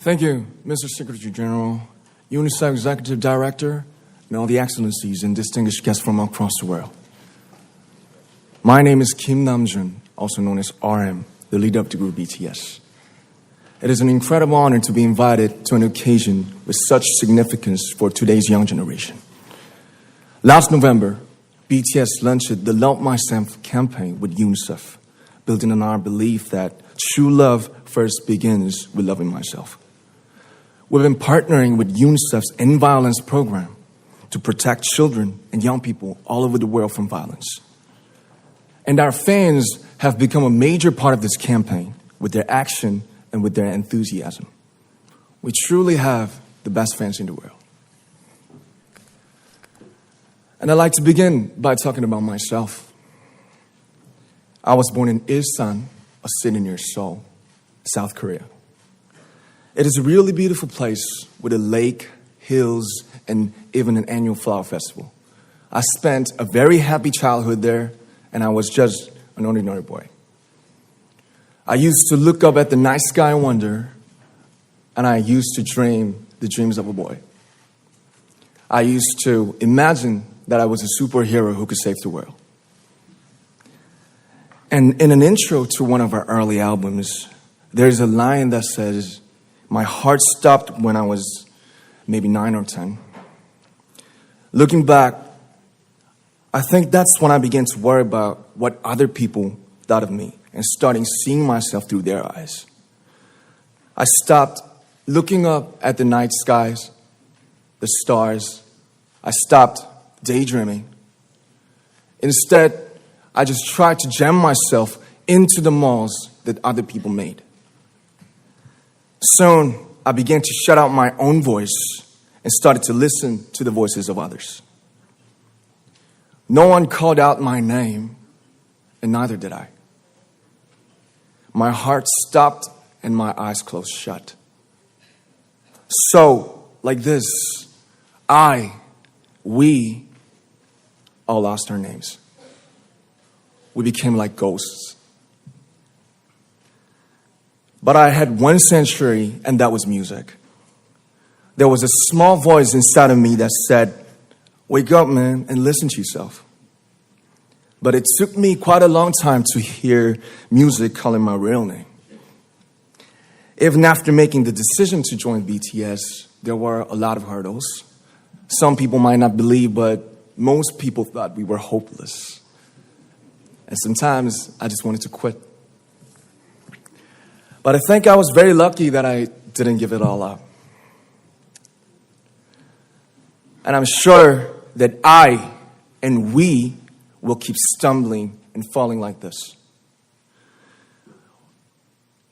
Thank you, Mr. Secretary General, UNICEF Executive Director, and all the excellencies and distinguished guests from across the world. My name is Kim Namjoon, also known as RM, the leader of the group BTS. It is an incredible honor to be invited to an occasion with such significance for today's young generation. Last November, BTS launched the Love Myself campaign with UNICEF, building on our belief that true love first begins with loving myself. We've been partnering with UNICEF's End Violence program to protect children and young people all over the world from violence. And our fans have become a major part of this campaign with their action and with their enthusiasm. We truly have the best fans in the world. And I'd like to begin by talking about myself. I was born in Ilsan, a city near Seoul, South Korea. It is a really beautiful place with a lake, hills, and even an annual flower festival. I spent a very happy childhood there, and I was just an ordinary boy. I used to look up at the night sky and wonder, and I used to dream the dreams of a boy. I used to imagine that I was a superhero who could save the world. And in an intro to one of our early albums, there's a line that says, "My heart stopped when I was maybe 9 or 10. Looking back, I think that's when I began to worry about what other people thought of me and starting seeing myself through their eyes. I stopped looking up at the night skies, the stars. I stopped daydreaming. Instead, I just tried to jam myself into the malls that other people made. Soon, I began to shut out my own voice and started to listen to the voices of others. No one called out my name, and neither did I. My heart stopped and my eyes closed shut. So, like this, we all lost our names. We became like ghosts. But I had one sanctuary, and that was music. There was a small voice inside of me that said, "Wake up, man, and listen to yourself." But it took me quite a long time to hear music calling my real name. Even after making the decision to join BTS, there were a lot of hurdles. Some people might not believe, but most people thought we were hopeless. And sometimes I just wanted to quit. But I think I was very lucky that I didn't give it all up. And I'm sure that I and we will keep stumbling and falling like this.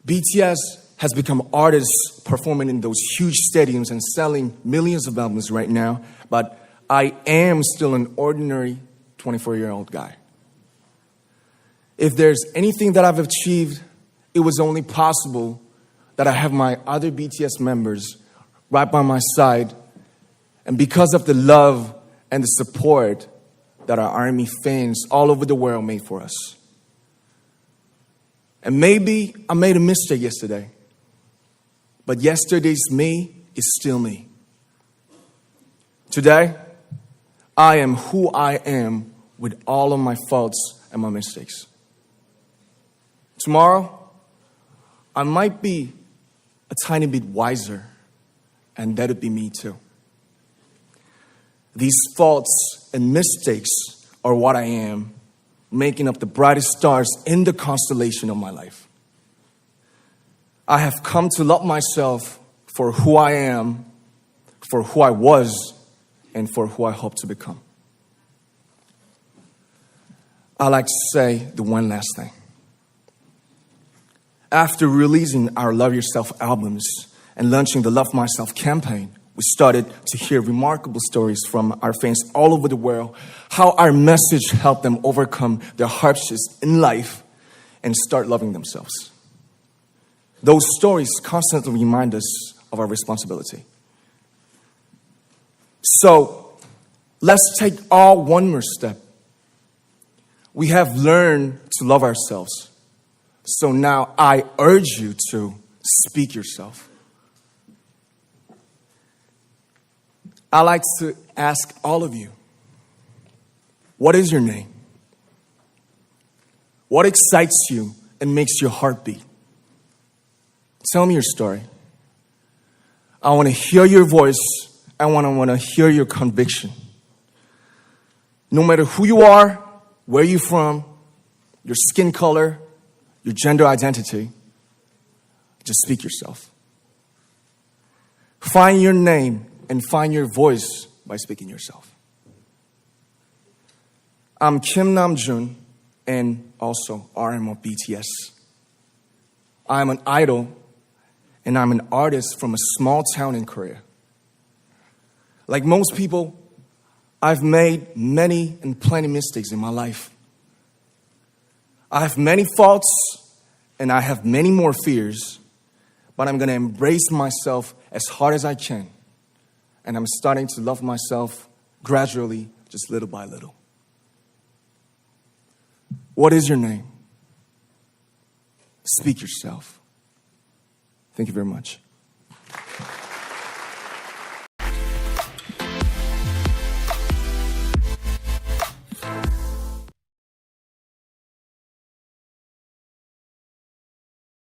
BTS has become artists performing in those huge stadiums and selling millions of albums right now, but I am still an ordinary 24-year-old guy. If there's anything that I've achieved, it was only possible that I have my other BTS members right by my side, and because of the love and the support that our ARMY fans all over the world made for us. And maybe I made a mistake yesterday, but yesterday's me is still me. Today, I am who I am with all of my faults and my mistakes. Tomorrow, I might be a tiny bit wiser, and that would be me too. These faults and mistakes are what I am, making up the brightest stars in the constellation of my life. I have come to love myself for who I am, for who I was, and for who I hope to become. I'd like to say the one last thing. After releasing our Love Yourself albums and launching the Love Myself campaign, we started to hear remarkable stories from our fans all over the world, how our message helped them overcome their hardships in life and start loving themselves. Those stories constantly remind us of our responsibility. So, let's take all one more step. We have learned to love ourselves. So now I urge you to speak yourself. I like to ask all of you, what is your name? What excites you and makes your heart beat? Tell me your story. I want to hear your voice. I want to hear your conviction. No matter who you are, where you're from, your skin color, your gender identity, just speak yourself. Find your name and find your voice by speaking yourself. I'm Kim Namjoon and also RM of BTS. I'm an idol and I'm an artist from a small town in Korea. Like most people, I've made many and plenty mistakes in my life. I have many faults and I have many more fears, but I'm going to embrace myself as hard as I can. And I'm starting to love myself gradually, just little by little. What is your name? Speak yourself. Thank you very much.